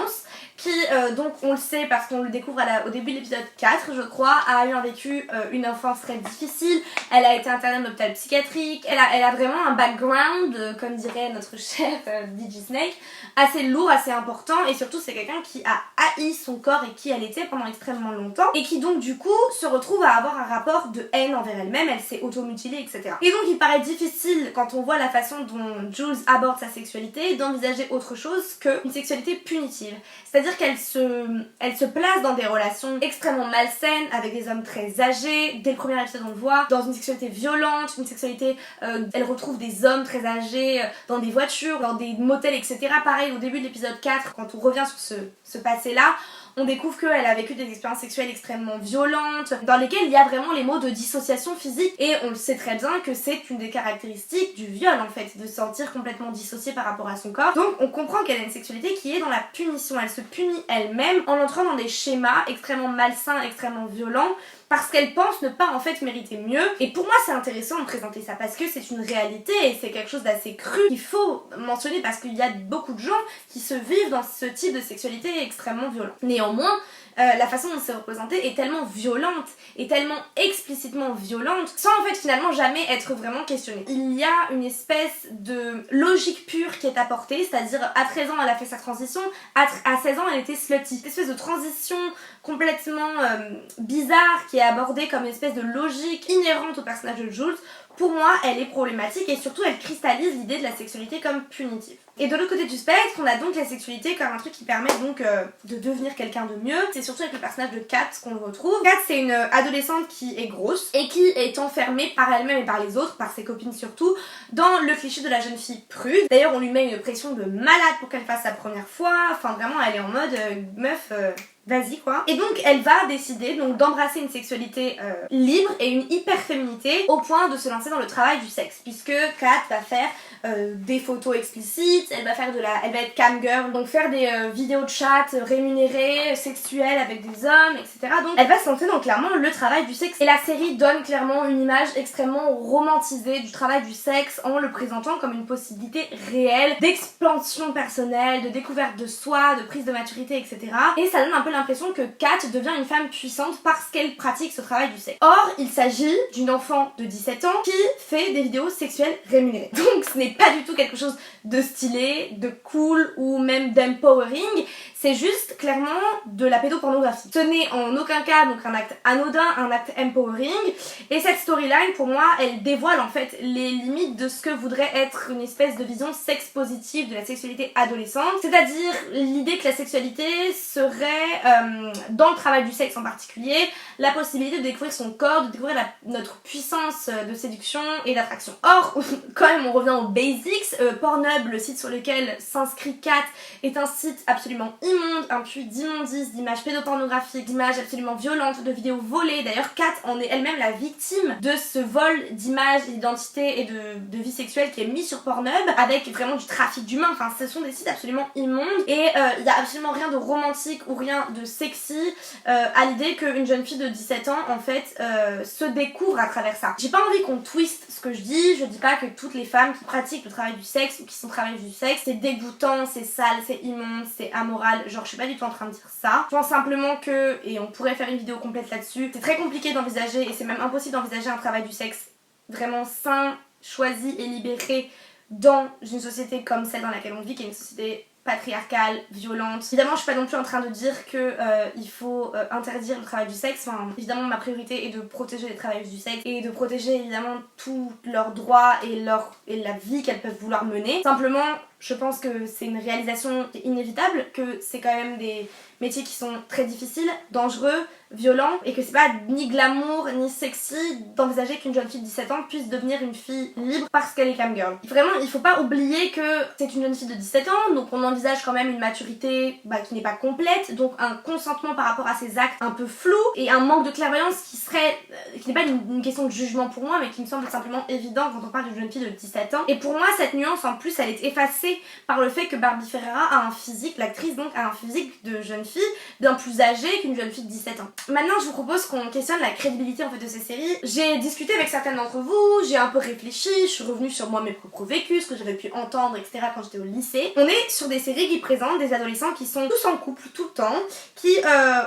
qui donc on le sait parce qu'on le découvre au début de l'épisode 4 je crois, a eu vécu une enfance très difficile, elle a été internée en hôpital psychiatrique, elle a vraiment un background, comme dirait notre chef DJ Snake, assez lourd, assez important et surtout c'est quelqu'un qui a haï son corps et qui elle était pendant extrêmement longtemps et qui donc du coup se retrouve à avoir un rapport de haine envers elle-même, elle s'est automutilée etc. Et donc il paraît difficile quand on voit la façon dont Jules aborde sa sexualité d'envisager autre chose qu'une sexualité punitive. C'est-à-dire qu'elle se place dans des relations extrêmement malsaines avec des hommes très âgés. Dès le premier épisode on le voit, dans une sexualité violente, une sexualité, elle retrouve des hommes très âgés dans des voitures, dans des motels etc. Pareil au début de l'épisode 4 quand on revient sur ce passé-là, on découvre qu'elle a vécu des expériences sexuelles extrêmement violentes, dans lesquelles il y a vraiment les mots de dissociation physique, et on le sait très bien que c'est une des caractéristiques du viol en fait, de se sentir complètement dissociée par rapport à son corps. Donc on comprend qu'elle a une sexualité qui est dans la punition, elle se punit elle-même en entrant dans des schémas extrêmement malsains, extrêmement violents, parce qu'elle pense ne pas en fait mériter mieux. Et pour moi c'est intéressant de présenter ça parce que c'est une réalité et c'est quelque chose d'assez cru qu'il faut mentionner parce qu'il y a beaucoup de gens qui se vivent dans ce type de sexualité extrêmement violente. Néanmoins, la façon dont c'est représenté est tellement violente et tellement explicitement violente sans en fait finalement jamais être vraiment questionnée. Il y a une espèce de logique pure qui est apportée, c'est-à-dire à 13 ans elle a fait sa transition, à 16 ans elle était slutty. Cette espèce de transition complètement bizarre qui est abordée comme une espèce de logique inhérente au personnage de Jules, pour moi elle est problématique et surtout elle cristallise l'idée de la sexualité comme punitive. Et de l'autre côté du spectre, on a donc la sexualité comme un truc qui permet donc de devenir quelqu'un de mieux. C'est surtout avec le personnage de Kat qu'on le retrouve. Kat c'est une adolescente qui est grosse et qui est enfermée par elle-même et par les autres, par ses copines surtout, dans le cliché de la jeune fille prude. D'ailleurs on lui met une pression de malade pour qu'elle fasse sa première fois, enfin vraiment elle est en mode meuf... vas-y quoi. Et donc elle va décider donc d'embrasser une sexualité libre et une hyper féminité au point de se lancer dans le travail du sexe, puisque Kat va faire des photos explicites, elle va être cam girl, donc faire des vidéos de chat rémunérées, sexuelles avec des hommes, etc. Donc elle va se lancer dans clairement le travail du sexe. Et la série donne clairement une image extrêmement romantisée du travail du sexe en le présentant comme une possibilité réelle d'expansion personnelle, de découverte de soi, de prise de maturité, etc. Et ça donne un peu l'impression que Kat devient une femme puissante parce qu'elle pratique ce travail du sexe. Or, il s'agit d'une enfant de 17 ans qui fait des vidéos sexuelles rémunérées. Donc ce n'est pas du tout quelque chose de stylé, de cool ou même d'empowering. c'est juste clairement de la pédopornographie. Ce n'est en aucun cas donc un acte anodin, un acte empowering, et cette storyline pour moi elle dévoile en fait les limites de ce que voudrait être une espèce de vision sex positive de la sexualité adolescente, c'est-à-dire l'idée que la sexualité serait, dans le travail du sexe en particulier, la possibilité de découvrir son corps, de découvrir notre puissance de séduction et d'attraction. Or, quand même on revient aux basics, Pornhub, le site sur lequel s'inscrit Kat, est un site absolument immonde, un puits d'immondices, d'images pédopornographiques, d'images absolument violentes, de vidéos volées. D'ailleurs Kat en est elle-même la victime de ce vol d'images, d'identité et de vie sexuelle qui est mis sur Pornhub, avec vraiment du trafic d'humains. Enfin ce sont des sites absolument immondes, et il y a absolument rien de romantique ou rien de sexy à l'idée qu'une jeune fille de 17 ans en fait se découvre à travers ça. J'ai pas envie qu'on twiste ce que je dis pas que toutes les femmes qui pratiquent le travail du sexe ou qui sont travailleuses du sexe c'est dégoûtant, c'est sale, c'est immonde, c'est amoral, genre je suis pas du tout en train de dire ça. Je pense simplement que, et on pourrait faire une vidéo complète là-dessus, c'est très compliqué d'envisager, et c'est même impossible d'envisager un travail du sexe vraiment sain, choisi et libéré dans une société comme celle dans laquelle on vit, qui est une société patriarcale, violente. Évidemment je suis pas non plus en train de dire que il faut interdire le travail du sexe, enfin, évidemment ma priorité est de protéger les travailleuses du sexe et de protéger évidemment tous leurs droits et la vie qu'elles peuvent vouloir mener. Simplement je pense que c'est une réalisation inévitable, que c'est quand même des métiers qui sont très difficiles, dangereux, violents, et que c'est pas ni glamour ni sexy d'envisager qu'une jeune fille de 17 ans puisse devenir une fille libre parce qu'elle est camgirl. Vraiment, il faut pas oublier que c'est une jeune fille de 17 ans, donc on envisage quand même une maturité qui n'est pas complète, donc un consentement par rapport à ses actes un peu flou, et un manque de clairvoyance qui n'est pas une question de jugement pour moi, mais qui me semble simplement évident quand on parle d'une jeune fille de 17 ans. Et pour moi, cette nuance en plus, elle est effacée par le fait que Barbie Ferreira a un physique, l'actrice donc a un physique de jeune fille, bien plus âgée qu'une jeune fille de 17 ans. Maintenant je vous propose qu'on questionne la crédibilité en fait de ces séries. J'ai discuté avec certaines d'entre vous, j'ai un peu réfléchi, je suis revenue sur moi mes propres vécus, ce que j'avais pu entendre etc. quand j'étais au lycée. On est sur des séries qui présentent des adolescents qui sont tous en couple tout le temps, qui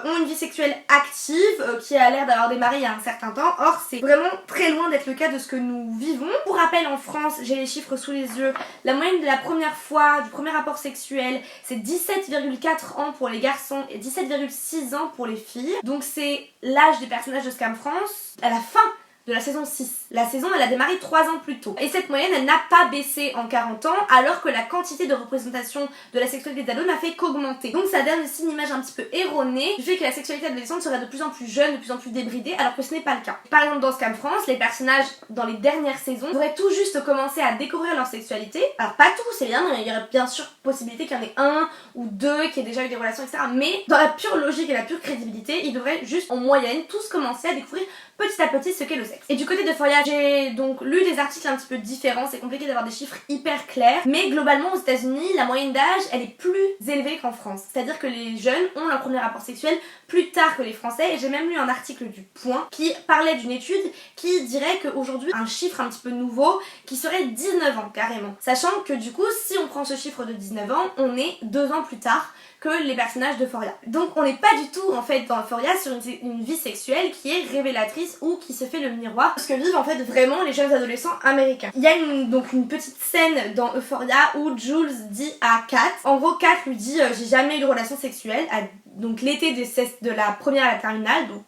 ont une vie sexuelle active, qui a l'air d'avoir démarré il y a un certain temps. Or c'est vraiment très loin d'être le cas de ce que nous vivons. Pour rappel, en France, j'ai les chiffres sous les yeux, la moyenne de la première fois du premier rapport sexuel c'est 17,4 ans pour les garçons et 17,6 ans pour les filles. Donc c'est l'âge des personnages de Scam France à la fin de la saison 6. La saison elle a démarré 3 ans plus tôt. Et cette moyenne elle n'a pas baissé en 40 ans alors que la quantité de représentation de la sexualité des ados n'a fait qu'augmenter. Donc ça donne aussi une image un petit peu erronée du fait que la sexualité adolescente serait de plus en plus jeune, de plus en plus débridée, alors que ce n'est pas le cas. Par exemple dans Scam France, les personnages dans les dernières saisons devraient tout juste commencer à découvrir leur sexualité. Alors pas tous évidemment, il y aurait bien sûr possibilité qu'il y en ait un ou deux qui aient déjà eu des relations etc. Mais dans la pure logique et la pure crédibilité, ils devraient juste en moyenne tous commencer à découvrir petit à petit ce qu'est le sexe. Et du côté de Euphoria, j'ai donc lu des articles un petit peu différents, c'est compliqué d'avoir des chiffres hyper clairs, mais globalement aux États-Unis la moyenne d'âge elle est plus élevée qu'en France, c'est-à-dire que les jeunes ont leur premier rapport sexuel plus tard que les Français. Et j'ai même lu un article du Point qui parlait d'une étude qui dirait qu'aujourd'hui un chiffre un petit peu nouveau qui serait 19 ans carrément, sachant que du coup si on prend ce chiffre de 19 ans on est 2 ans plus tard que les personnages d'Euphoria. Donc on n'est pas du tout en fait dans Euphoria sur une vie sexuelle qui est révélatrice ou qui se fait le miroir de ce que vivent en fait vraiment les jeunes adolescents américains. Il y a donc une petite scène dans Euphoria où Jules dit à Kat, en gros Kat lui dit j'ai jamais eu de relation sexuelle, donc l'été de la première à la terminale, donc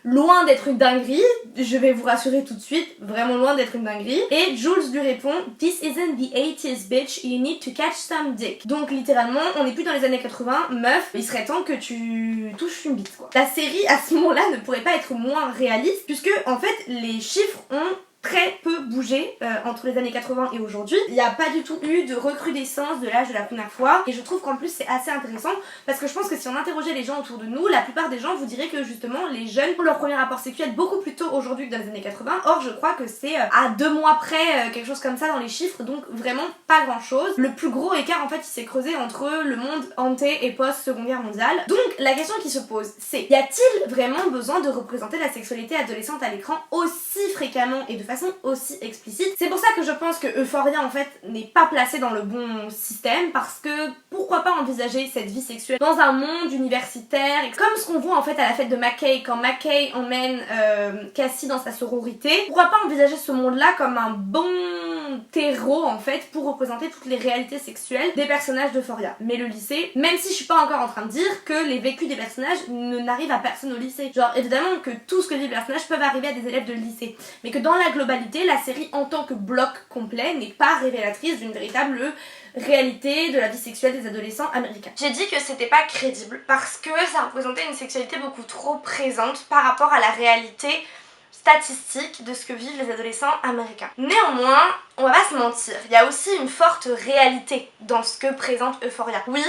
loin d'être une dinguerie, je vais vous rassurer tout de suite, vraiment loin d'être une dinguerie. Et Jules lui répond This isn't the 80s bitch, you need to catch some dick. Donc littéralement, on n'est plus dans les années 80, meuf, il serait temps que tu touches une bite quoi. La série à ce moment-là ne pourrait pas être moins réaliste puisque en fait les chiffres ont très peu bougé entre les années 80 et aujourd'hui. Il n'y a pas du tout eu de recrudescence de l'âge de la première fois, et je trouve qu'en plus c'est assez intéressant parce que je pense que si on interrogeait les gens autour de nous, la plupart des gens vous diraient que justement les jeunes ont leur premier rapport sexuel beaucoup plus tôt aujourd'hui que dans les années 80. Or je crois que c'est à 2 mois près, quelque chose comme ça dans les chiffres, donc vraiment pas grand chose. Le plus gros écart en fait il s'est creusé entre le monde ante et post-seconde guerre mondiale. Donc la question qui se pose c'est, y a-t-il vraiment besoin de représenter la sexualité adolescente à l'écran aussi fréquemment et de façon aussi explicite? C'est pour ça que je pense que Euphoria en fait n'est pas placé dans le bon système, parce que pourquoi pas envisager cette vie sexuelle dans un monde universitaire, et comme ce qu'on voit en fait à la fête de McKay quand McKay emmène Cassie dans sa sororité, pourquoi pas envisager ce monde là comme un bon terreau en fait pour représenter toutes les réalités sexuelles des personnages d'Euphoria. Mais le lycée, même si je suis pas encore en train de dire que les vécus des personnages n'arrivent à personne au lycée. Genre évidemment que tout ce que vivent les personnages peuvent arriver à des élèves de lycée. Mais que dans la globalité, la série en tant que bloc complet n'est pas révélatrice d'une véritable réalité de la vie sexuelle des adolescents américains. J'ai dit que c'était pas crédible parce que ça représentait une sexualité beaucoup trop présente par rapport à la réalité statistique de ce que vivent les adolescents américains. Néanmoins, on va pas se mentir, il y a aussi une forte réalité dans ce que présente Euphoria. Oui,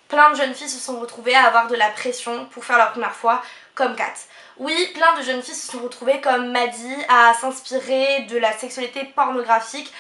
plein de jeunes filles se sont retrouvées à avoir de la pression pour faire leur première fois comme Kat. Oui, plein de jeunes filles se sont retrouvées comme Maddie à s'inspirer de la sexualité pornographique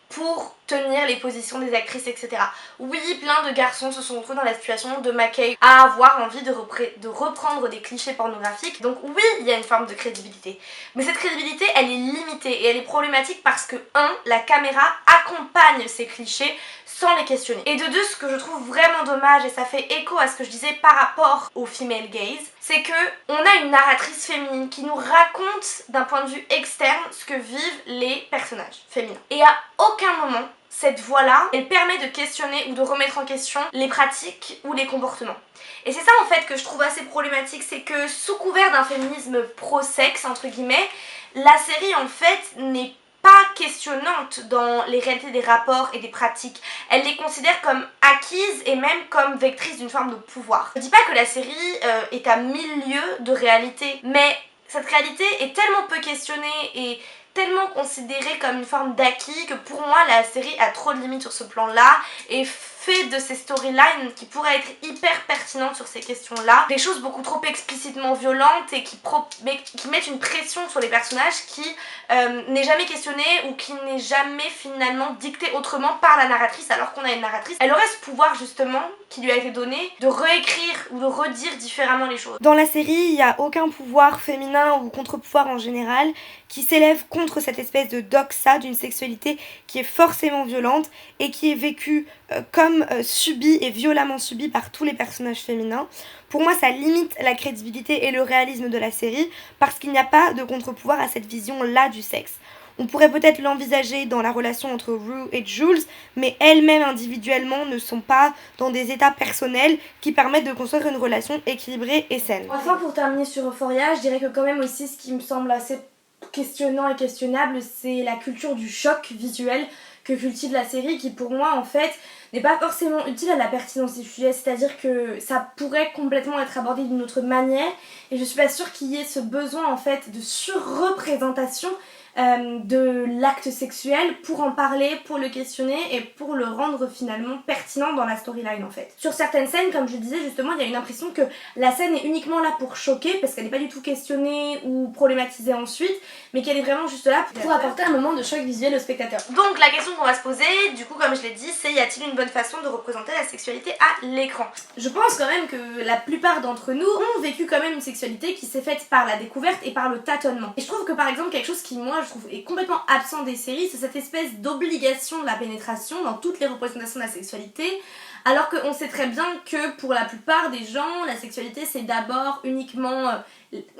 pour tenir les positions des actrices, etc. Oui, plein de garçons se sont retrouvés dans la situation de McKay à avoir envie de reprendre des clichés pornographiques. Donc oui, il y a une forme de crédibilité. Mais cette crédibilité, elle est limitée et elle est problématique parce que 1. La caméra accompagne ces clichés sans les questionner. Et de 2, ce que je trouve vraiment dommage, et ça fait écho à ce que je disais par rapport au female gaze, c'est que on a une narratrice féminine qui nous raconte d'un point de vue externe ce que vivent les personnages féminins. Et à aucun moment, cette voix-là, elle permet de questionner ou de remettre en question les pratiques ou les comportements. Et c'est ça en fait que je trouve assez problématique, c'est que sous couvert d'un féminisme pro-sexe, entre guillemets, la série en fait n'est pas questionnante dans les réalités des rapports et des pratiques. Elle les considère comme acquises et même comme vectrices d'une forme de pouvoir. Je dis pas que la série est à 1000 lieues de réalité, mais cette réalité est tellement peu questionnée et tellement considérée comme une forme d'acquis que pour moi la série a trop de limites sur ce plan-là et fait de ces storylines qui pourraient être hyper pertinentes sur ces questions-là des choses beaucoup trop explicitement violentes et qui mettent une pression sur les personnages qui n'est jamais questionnée ou qui n'est jamais finalement dictée autrement par la narratrice, alors qu'on a une narratrice. Elle aurait ce pouvoir justement qui lui a été donné de réécrire ou de redire différemment les choses. Dans la série, il n'y a aucun pouvoir féminin ou contre-pouvoir en général qui s'élève contre cette espèce de doxa d'une sexualité qui est forcément violente et qui est vécue comme subie et violemment subie par tous les personnages féminins. Pour moi, ça limite la crédibilité et le réalisme de la série parce qu'il n'y a pas de contre-pouvoir à cette vision-là du sexe. On pourrait peut-être l'envisager dans la relation entre Rue et Jules, mais elles-mêmes individuellement ne sont pas dans des états personnels qui permettent de construire une relation équilibrée et saine. Enfin, pour terminer sur Euphoria, je dirais que quand même aussi ce qui me semble assez questionnant et questionnable, c'est la culture du choc visuel que cultive la série, qui pour moi en fait n'est pas forcément utile à la pertinence du sujet, c'est-à-dire que ça pourrait complètement être abordé d'une autre manière et je suis pas sûre qu'il y ait ce besoin en fait de surreprésentation de l'acte sexuel pour en parler, pour le questionner et pour le rendre finalement pertinent dans la storyline en fait. Sur certaines scènes, comme je disais justement, il y a une impression que la scène est uniquement là pour choquer parce qu'elle n'est pas du tout questionnée ou problématisée ensuite, mais qu'elle est vraiment juste là pour apporter un moment de choc visuel au spectateur. Donc la question qu'on va se poser, du coup comme je l'ai dit, c'est y a-t-il une bonne façon de représenter la sexualité à l'écran? Je pense quand même que la plupart d'entre nous ont vécu quand même une sexualité qui s'est faite par la découverte et par le tâtonnement. Et je trouve que par exemple quelque chose qui moi je trouve est complètement absent des séries, c'est cette espèce d'obligation de la pénétration dans toutes les représentations de la sexualité, alors qu'on sait très bien que pour la plupart des gens, la sexualité c'est d'abord uniquement,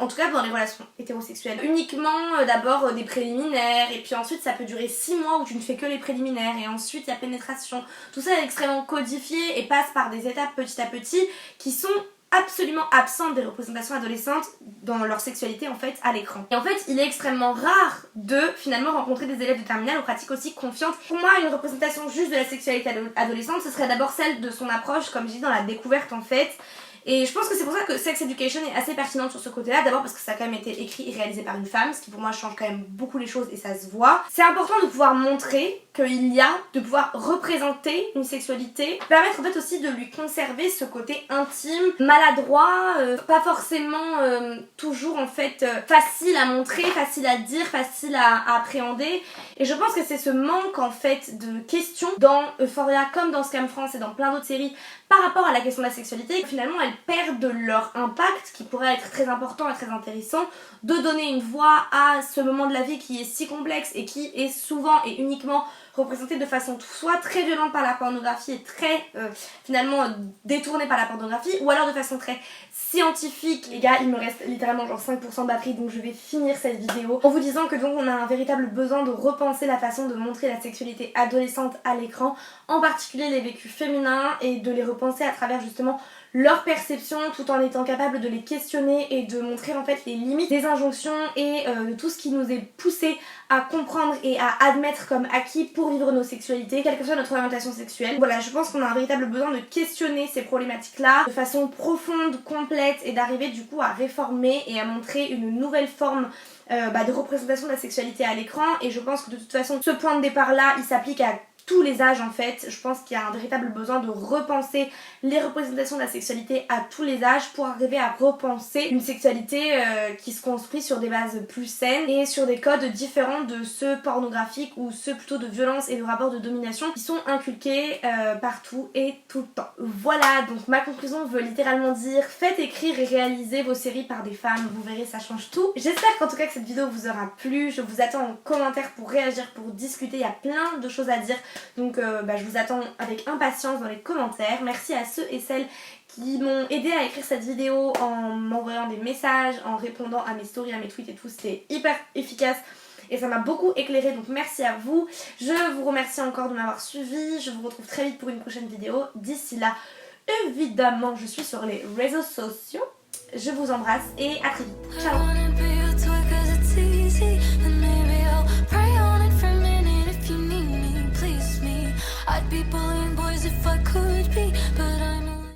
en tout cas dans les relations hétérosexuelles, uniquement d'abord des préliminaires, et puis ensuite ça peut durer 6 mois où tu ne fais que les préliminaires, et ensuite il y a pénétration. Tout ça est extrêmement codifié et passe par des étapes petit à petit qui sont absolument absentes des représentations adolescentes dans leur sexualité en fait à l'écran. Et en fait il est extrêmement rare de finalement rencontrer des élèves de terminale aux pratiques aussi confiantes. Pour moi une représentation juste de la sexualité adolescente ce serait d'abord celle de son approche comme je dis dans la découverte en fait. Et je pense que c'est pour ça que Sex Education est assez pertinente sur ce côté-là, d'abord parce que ça a quand même été écrit et réalisé par une femme, ce qui pour moi change quand même beaucoup les choses et ça se voit. C'est important de pouvoir montrer qu'il y a, de pouvoir représenter une sexualité, permettre en fait aussi de lui conserver ce côté intime, maladroit, pas forcément toujours en fait facile à montrer, facile à dire, facile à appréhender. Et je pense que c'est ce manque en fait de questions dans Euphoria comme dans Scam France et dans plein d'autres séries par rapport à la question de la sexualité, que finalement elles perdent de leur impact qui pourrait être très important et très intéressant, de donner une voix à ce moment de la vie qui est si complexe et qui est souvent et uniquement représentées de façon soit très violente par la pornographie et très finalement détournée par la pornographie, ou alors de façon très scientifique. Les gars, il me reste littéralement genre 5% de batterie, donc je vais finir cette vidéo en vous disant que donc on a un véritable besoin de repenser la façon de montrer la sexualité adolescente à l'écran, en particulier les vécus féminins, et de les repenser à travers justement leur perception, tout en étant capable de les questionner et de montrer en fait les limites des injonctions et de tout ce qui nous est poussé à comprendre et à admettre comme acquis pour vivre nos sexualités, quelle que soit notre orientation sexuelle. Voilà, je pense qu'on a un véritable besoin de questionner ces problématiques-là de façon profonde, complète, et d'arriver du coup à réformer et à montrer une nouvelle forme de représentation de la sexualité à l'écran. Et je pense que de toute façon, ce point de départ-là, il s'applique à tous les âges en fait. Je pense qu'il y a un véritable besoin de repenser les représentations de la sexualité à tous les âges pour arriver à repenser une sexualité qui se construit sur des bases plus saines et sur des codes différents de ceux pornographiques ou ceux plutôt de violence et de rapports de domination qui sont inculqués partout et tout le temps. Voilà, donc ma conclusion veut littéralement dire faites écrire et réaliser vos séries par des femmes, vous verrez, ça change tout. J'espère qu'en tout cas que cette vidéo vous aura plu, je vous attends en commentaire pour réagir, pour discuter, il y a plein de choses à dire. Donc je vous attends avec impatience dans les commentaires. Merci à ceux et celles qui m'ont aidé à écrire cette vidéo en m'envoyant des messages, en répondant à mes stories, à mes tweets et tout. C'était hyper efficace et ça m'a beaucoup éclairé, donc merci à vous. Je vous remercie encore de m'avoir suivi. Je vous retrouve très vite pour une prochaine vidéo. D'ici là, évidemment, je suis sur les réseaux sociaux. Je vous embrasse et à très vite. Ciao.